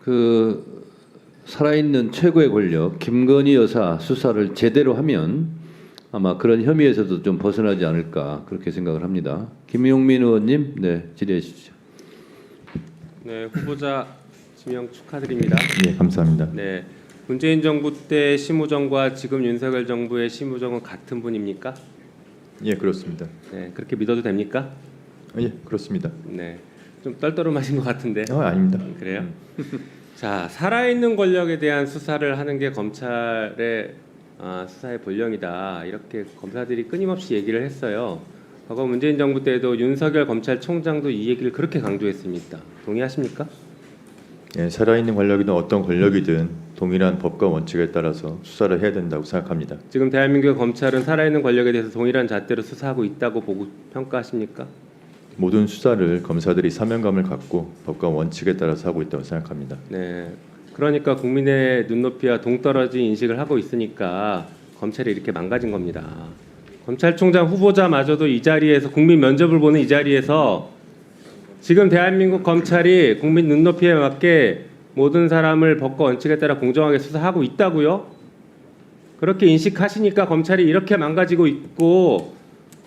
그 살아있는 최고의 권력 김건희 여사 수사를 제대로 하면 아마 그런 혐의에서도 좀 벗어나지 않을까 그렇게 생각을 합니다. 김용민 의원님, 네, 질의해 주시죠. 네, 후보자 지명 축하드립니다. 네, 감사합니다. 네, 문재인 정부 때 심우정과 지금 윤석열 정부의 심우정은 같은 분입니까? 예, 그렇습니다. 네, 그렇게 믿어도 됩니까? 예, 그렇습니다. 네, 좀 떨떠름하신 것 같은데. 아닙니다. 그래요? 자, 살아있는 권력에 대한 수사를 하는 게 검찰의 수사의 본령이다. 이렇게 검사들이 끊임없이 얘기를 했어요. 과거 문재인 정부 때도 윤석열 검찰총장도 이 얘기를 그렇게 강조했습니다. 동의하십니까? 예, 살아있는 권력이든 어떤 권력이든 동일한 법과 원칙에 따라서 수사를 해야 된다고 생각합니다. 지금 대한민국 검찰은 살아있는 권력에 대해서 동일한 잣대로 수사하고 있다고 보고 평가하십니까? 모든 수사를 검사들이 사명감을 갖고 법과 원칙에 따라서 하고 있다고 생각합니다. 네. 그러니까 국민의 눈높이와 동떨어진 인식을 하고 있으니까 검찰이 이렇게 망가진 겁니다. 검찰총장 후보자마저도 이 자리에서 국민 면접을 보는 이 자리에서 지금 대한민국 검찰이 국민 눈높이에 맞게 모든 사람을 법과 원칙에 따라 공정하게 수사하고 있다고요? 그렇게 인식하시니까 검찰이 이렇게 망가지고 있고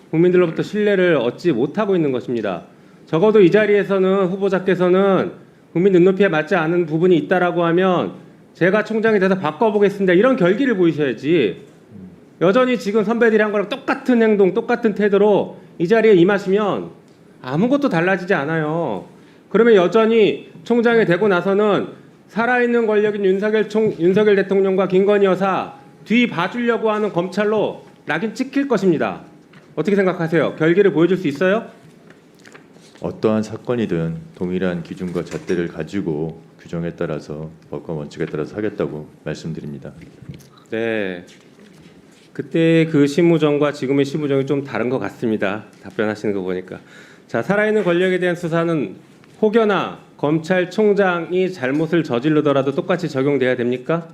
국민들로부터 신뢰를 얻지 못하고 있는 것입니다. 적어도 이 자리에서는 후보자께서는 국민 눈높이에 맞지 않은 부분이 있다라고 하면 제가 총장이 돼서 바꿔보겠습니다. 이런 결기를 보이셔야지. 여전히 지금 선배들이 한 거랑 똑같은 행동, 똑같은 태도로 이 자리에 임하시면 아무것도 달라지지 않아요. 그러면 여전히 총장이 되고 나서는 살아있는 권력인 윤석열 대통령과 김건희 여사 뒤 봐주려고 하는 검찰로 낙인 찍힐 것입니다. 어떻게 생각하세요? 결기를 보여줄 수 있어요? 어떠한 사건이든 동일한 기준과 잣대를 가지고 규정에 따라서 법과 원칙에 따라서 하겠다고 말씀드립니다. 네. 그때 그 심우정과 지금의 심우정이 좀 다른 것 같습니다. 답변하시는 거 보니까. 자, 살아있는 권력에 대한 수사는 혹여나 검찰총장이 잘못을 저지르더라도 똑같이 적용돼야 됩니까?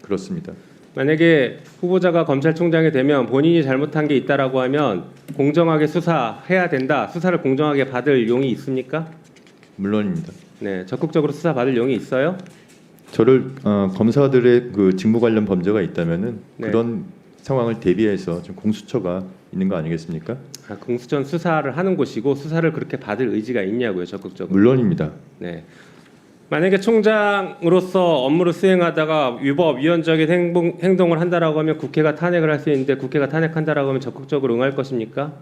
그렇습니다. 만약에 후보자가 검찰총장이 되면 본인이 잘못한 게 있다라고 하면 공정하게 수사해야 된다. 수사를 공정하게 받을 용이 있습니까? 물론입니다. 네, 적극적으로 수사 받을 용이 있어요? 저를 검사들의 그 직무 관련 범죄가 있다면은 네. 그런 상황을 대비해서 좀 공수처가 있는 거 아니겠습니까? 공수처는 수사를 하는 곳이고 수사를 그렇게 받을 의지가 있냐고요, 적극적으로. 물론입니다. 네. 만약에 총장으로서 업무를 수행하다가 위법, 위헌적인 행동을 한다라고 하면 국회가 탄핵을 할 수 있는데 국회가 탄핵한다라고 하면 적극적으로 응할 것입니까?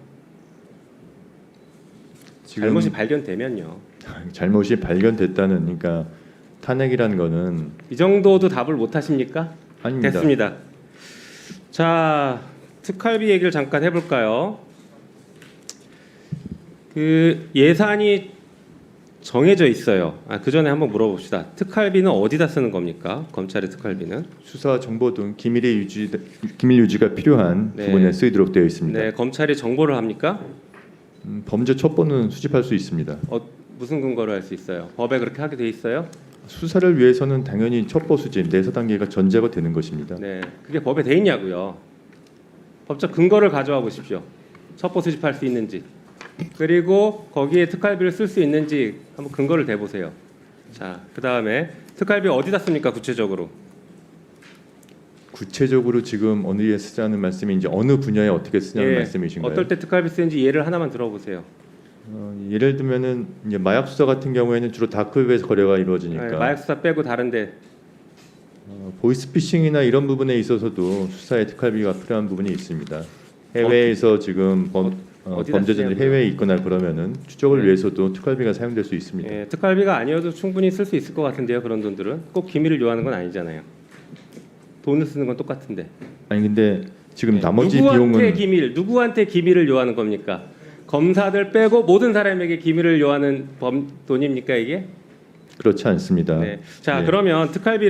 잘못이 발견되면요. 잘못이 발견됐다는 그러니까 탄핵이라는 거는 이 정도도 답을 못 하십니까? 아닙니다. 됐습니다. 자, 특활비 얘기를 잠깐 해볼까요? 그 예산이 정해져 있어요. 그 전에 한번 물어봅시다. 특활비는 어디다 쓰는 겁니까? 검찰의 특활비는? 수사 정보 등 기밀 유지가 필요한 네. 부분에 쓰이도록 되어 있습니다. 네, 검찰이 정보를 합니까? 범죄 첩보는 수집할 수 있습니다. 무슨 근거로 할 수 있어요? 법에 그렇게 하게 돼 있어요? 수사를 위해서는 당연히 첩보 수집, 내사 단계가 전제가 되는 것입니다. 네, 그게 법에 돼 있냐고요. 법적 근거를 가져와 보십시오. 첩보 수집할 수 있는지, 그리고 거기에 특활비를 쓸 수 있는지 한번 근거를 대보세요. 자, 그 다음에 특활비 어디다 씁니까? 구체적으로. 구체적으로 지금 어디에 쓰자는 말씀인지 어느 분야에 어떻게 쓰냐는 말씀이신가요? 어떨 때 특활비 쓰는지 예를 하나만 들어보세요. 예를 들면은 이제 마약 수사 같은 경우에는 주로 다크웹에서 거래가 이루어지니까 네, 마약 수사 빼고 다른데. 보이스피싱이나 이런 부분에 있어서도 수사에 특활비가 필요한 부분이 있습니다. 해외에서 지금 범죄자들이 해외에 있거나 그러면은 추적을 네. 위해서도 특활비가 사용될 수 있습니다. 예, 특활비가 아니어도 충분히 쓸 수 있을 것 같은데요. 그런 돈들은 꼭 기밀을 요하는 건 아니잖아요. 돈을 쓰는 건 똑같은데. 아니 근데 지금 네, 나머지 누구한테 비용은 누구한테 기밀을 요하는 겁니까? 검사들 빼고 모든 사람에게 기밀을 요하는 돈입니까 이게? 그렇지 않습니다. 네. 자, 네. 그러면 특활비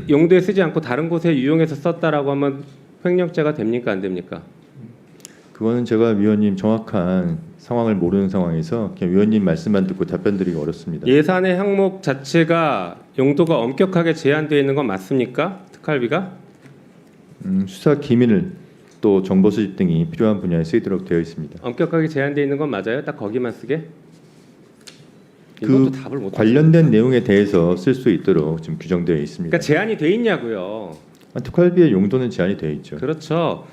용도에 쓰지 않고 다른 곳에 유용해서 썼다라고 하면 횡령죄가 됩니까 안 됩니까? 그거는 제가 위원님 정확한 상황을 모르는 상황에서 그냥 위원님 말씀만 듣고 답변드리기 어렵습니다. 예산의 항목 자체가 용도가 엄격하게 제한되어 있는 건 맞습니까? 특활비가? 수사 기밀 또 정보 수집 등이 필요한 분야에 쓰이도록 되어 있습니다. 엄격하게 제한되어 있는 건 맞아요? 딱 거기만 쓰게? 이것도 그 답을 못 관련된 내용에 대해서 쓸 수 있도록 지금 규정되어 있습니다. 그러니까 제한이 돼 있냐고요. 특활비의 용도는 제한이 되어 있죠. 그렇죠.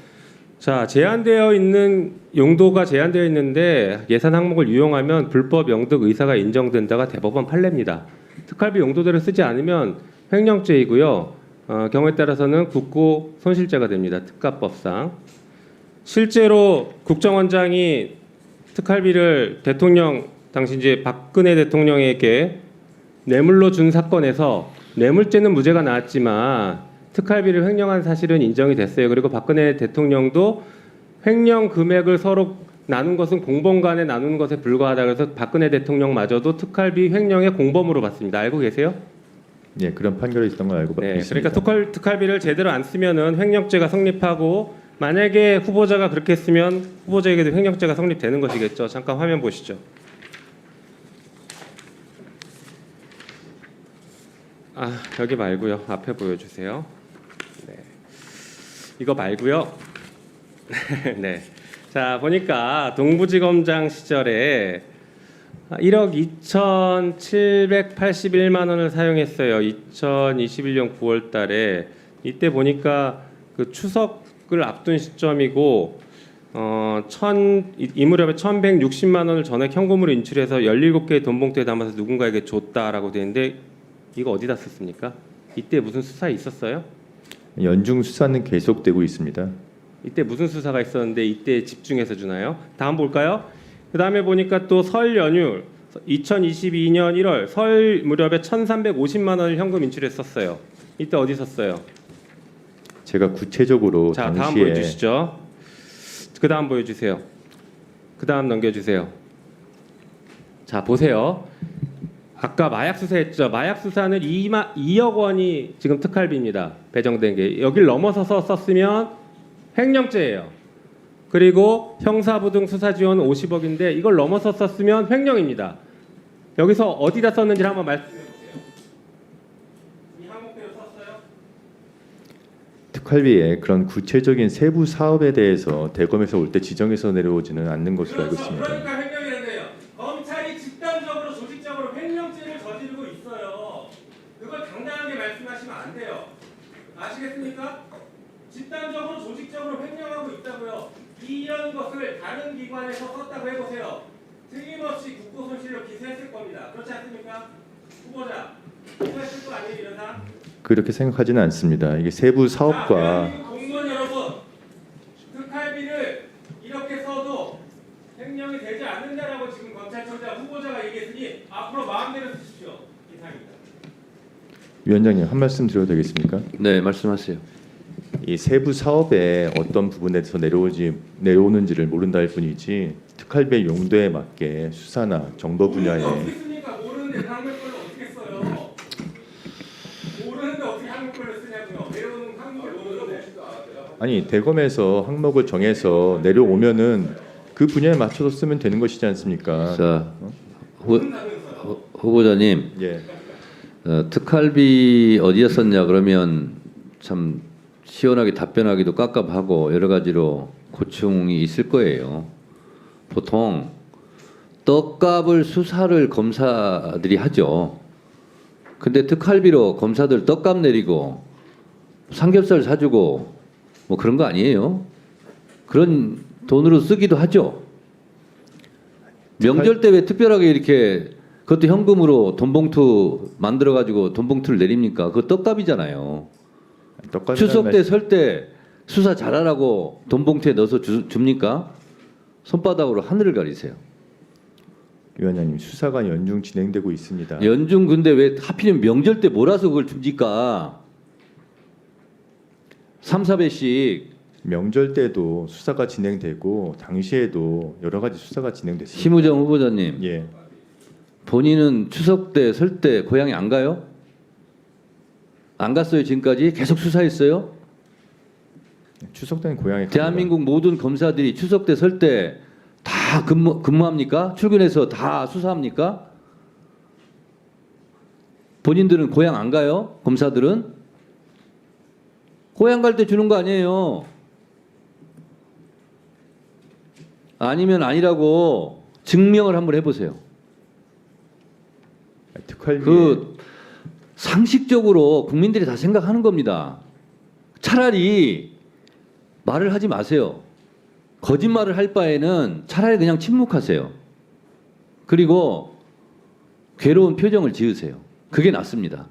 자, 제한되어 있는 용도가 제한되어 있는데 예산 항목을 유용하면 불법 영득 의사가 인정된다가 대법원 판례입니다. 특활비 용도대로 쓰지 않으면 횡령죄이고요. 경우에 따라서는 국고 손실죄가 됩니다. 특가법상. 실제로 국정원장이 특활비를 대통령 당시 이제 박근혜 대통령에게 뇌물로 준 사건에서 뇌물죄는 무죄가 나왔지만 특활비를 횡령한 사실은 인정이 됐어요. 그리고 박근혜 대통령도 횡령 금액을 서로 나눈 것은 공범 간에 나눈 것에 불과하다. 그래서 박근혜 대통령마저도 특활비 횡령의 공범으로 봤습니다. 알고 계세요? 예, 그런 판결이 있었던 걸 알고 네. 있습니다. 그러니까 특활비를 제대로 안 쓰면은 횡령죄가 성립하고 만약에 후보자가 그렇게 했으면 후보자에게도 횡령죄가 성립되는 것이겠죠. 잠깐 화면 보시죠. 여기 말고요. 앞에 보여주세요. 네. 이거 말고요. 네. 자, 보니까 동부지검장 시절에 1억 2,781만 원을 사용했어요. 2021년 9월 달에. 이때 보니까 그 추석을 앞둔 시점이고 이 무렵에 1,160만 원을 전액 현금으로 인출해서 17개의 돈 봉투에 담아서 누군가에게 줬다라고 되는데 이거 어디다 썼습니까? 이때 무슨 수사 있었어요? 연중 수사는 계속되고 있습니다. 이때 무슨 수사가 있었는데 이때 집중해서 주나요? 다음 볼까요? 그 다음에 보니까 또 설 연휴 2022년 1월 설 무렵에 1,350만 원을 현금 인출했었어요. 이때 어디 썼어요? 제가 구체적으로 자, 당시에 다음 보여주시죠. 그 다음 보여주세요. 그 다음 넘겨주세요. 자, 보세요. 아까 마약 수사했죠. 마약 수사는 2억 원이 지금 특활비입니다. 배정된 게 여길 넘어서서 썼으면 횡령죄예요. 그리고 형사부등 수사지원 50억인데 이걸 넘어서 썼으면 횡령입니다. 여기서 어디다 썼는지 한번 말씀해 보세요. 이 항목대로 썼어요? 특활비의 그런 구체적인 세부 사업에 대해서 대검에서 올 때 지정해서 내려오지는 않는 것으로 알고 있습니다. 그러니까 횡령이라는데요. 검찰이 집단적으로 조직적으로 횡령죄를 저지르고 있어요. 그걸 당당하게 말씀하시면 안 돼요. 아시겠습니까? 집단적으로 조직적으로 횡령하고 있다고요. 이런 것을 다른 기관에서 썼다고 해보세요. 틀림없이 국고 손실로 기소했을 겁니다. 그렇지 않습니까? 후보자 기소했을 거 아니에요, 이런 사람? 그렇게 생각하지는 않습니다. 이게 세부 사업과 대한민국 공무원 여러분, 특활비를 이렇게 써도 횡령이 되지 않는다라고 지금 검찰총장 후보자가 얘기했으니 앞으로 마음대로 쓰십시오. 이상입니다. 위원장님 한 말씀 드려도 되겠습니까? 네, 말씀하세요. 이 세부 사업의 어떤 부분에서 내려오는지를 모른다 할 뿐이지 특활비 용도에 맞게 수사나 정보 분야에 어떻게 씁니까? 모르는데 항목별로 어떻게 써요? 모르는데 어떻게 항목별로 쓰냐고요? 내려오는 항목을 모르는데. 아니 대검에서 항목을 정해서 내려오면은 그 분야에 맞춰서 쓰면 되는 것이지 않습니까? 자, 후보자님, 예. 특활비 어디에 썼냐 그러면 참 시원하게 답변하기도 깝깝하고 여러 가지로 고충이 있을 거예요. 보통 떡값을 수사를 검사들이 하죠. 근데 특활비로 검사들 떡값 내리고 삼겹살 사주고 뭐 그런 거 아니에요? 그런 돈으로 쓰기도 하죠. 명절 때 왜 특별하게 이렇게 그것도 현금으로 돈봉투 만들어 가지고 돈봉투를 내립니까? 그거 떡값이잖아요. 추석 때 설 때 수사 잘하라고 돈봉투에 넣어서 줍니까? 손바닥으로 하늘을 가리세요. 위원장님 수사가 연중 진행되고 있습니다. 연중 근데 왜 하필이면 명절 때 몰아서 그걸 줍니까? 3, 4배씩 명절 때도 수사가 진행되고 당시에도 여러 가지 수사가 진행됐습니다. 심우정 후보자님, 예. 본인은 추석 때 설 때 고향에 안 가요? 안 갔어요 지금까지? 계속 수사했어요? 추석 때는 고향에 대한민국 모든 검사들이 추석 때 설 때 다 근무합니까? 출근해서 다 수사합니까? 본인들은 고향 안 가요? 검사들은? 고향 갈 때 주는 거 아니에요. 아니면 아니라고 증명을 한번 해보세요. 특활비 그 상식적으로 국민들이 다 생각하는 겁니다. 차라리 말을 하지 마세요. 거짓말을 할 바에는 차라리 그냥 침묵하세요. 그리고 괴로운 표정을 지으세요. 그게 낫습니다.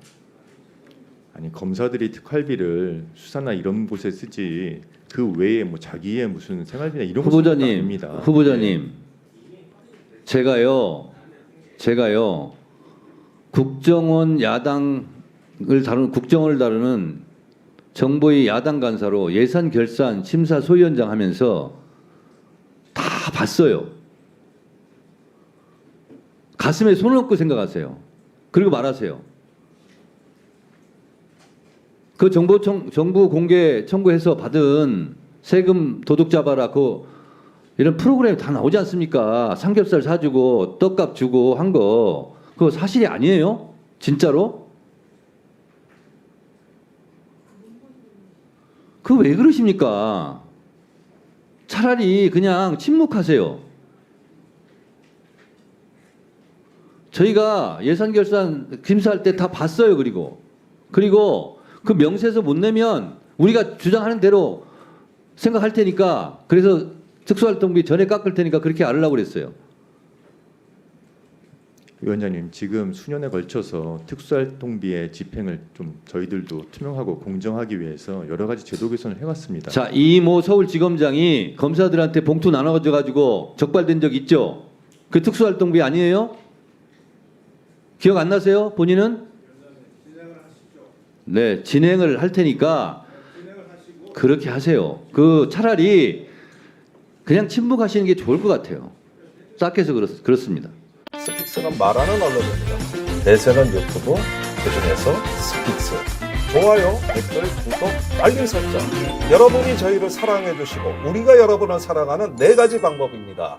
아니 검사들이 특활비를 수사나 이런 곳에 쓰지 그 외에 뭐 자기의 무슨 생활비나 이런 거 쓰는 것도 아닙니다. 후보자님, 제가요 국정원 국정원을 다루는 정보위 야당 간사로 예산 결산 심사 소위원장 하면서 다 봤어요. 가슴에 손을 얹고 생각하세요. 그리고 말하세요. 그 정부 공개 청구해서 받은 세금 도둑 잡아라 이런 프로그램이 다 나오지 않습니까? 삼겹살 사주고 떡값 주고 한 거 그거 사실이 아니에요? 진짜로? 그거 왜 그러십니까? 차라리 그냥 침묵하세요. 저희가 예산 결산 심사할 때 다 봤어요. 그리고 그 명세서 못 내면 우리가 주장하는 대로 생각할 테니까 그래서 특수활동비 전에 깎을 테니까 그렇게 알으려고 그랬어요. 위원장님 지금 수년에 걸쳐서 특수활동비의 집행을 좀 저희들도 투명하고 공정하기 위해서 여러 가지 제도 개선을 해왔습니다. 자, 이모 서울지검장이 검사들한테 봉투 나눠줘 가지고 적발된 적 있죠? 그 특수활동비 아니에요? 기억 안 나세요? 본인은? 네, 진행을 할 테니까 그렇게 하세요. 그 차라리 그냥 침묵하시는 게 좋을 것 같아요. 딱 해서 그렇습니다. 스픽스는 말하는 언론입니다. 대세는 유튜브, 그중에서 스픽스. 좋아요, 댓글, 구독, 알림 설정. 여러분이 저희를 사랑해 주시고 우리가 여러분을 사랑하는 4가지 방법입니다.